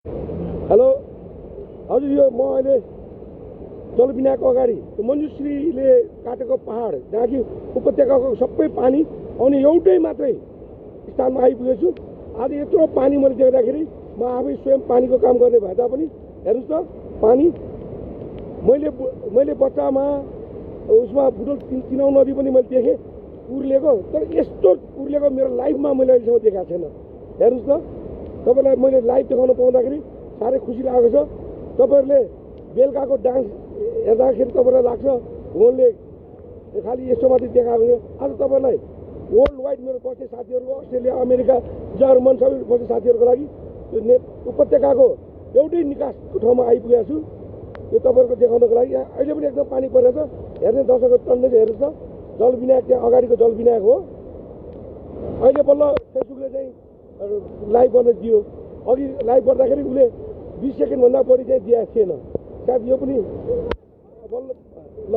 Hello हजुर, यो म अहिले जलबिनाको अगाडि मञ्जुश्रीले काटेको पहाड जहाँ कि उपत्यकाको सबै पानी आउने एउटै मात्रै स्थानमा आइपुगेको छु। आज यत्रो पानी मैले देख्दाखेरि म आफै स्वयं पानीको काम गर्ने भए तापनि हेर्नुहोस् त पानी मैले बच्चामा उसमा बुटोल चिनाउ नदी पनि मैले देखेँ उर्लेको, तर यस्तो उर्लेको मेरो लाइफमा मैले अहिलेसम्म देखाएको छैन। हेर्नुहोस् त, तपाईँलाई मैले लाइभ देखाउन पाउँदाखेरि साह्रै खुसी लागेको छ। तपाईँहरूले बेलुकाको डान्स हेर्दाखेरि तपाईँलाई लाग्छ उनले खालि यस्तो मात्रै देखाएको थियो। आज तपाईँलाई वर्ल्ड वाइड मेरो बस्ने साथीहरूको, अस्ट्रेलिया, अमेरिका, जर्मन सबै बस्ने साथीहरूको लागि यो उपत्यकाको एउटै निकासको ठाउँमा आइपुगेको छु। यो तपाईँहरूको देखाउनको लागि अहिले पनि एकदम पानी परेको छ। हेर्ने दर्शकहरू टन्नै हेर्नुहोस् त, जलविनायक त्यहाँ अगाडिको जलविनायक हो। अहिले बल्ल फेसबुकले चाहिँ लाइभ गर्न दियो। अघि लाइभ गर्दाखेरि उसले 20 सेकेन्डभन्दा बढी चाहिँ दिएको थिएन। सायद यो पनि बल्ल ल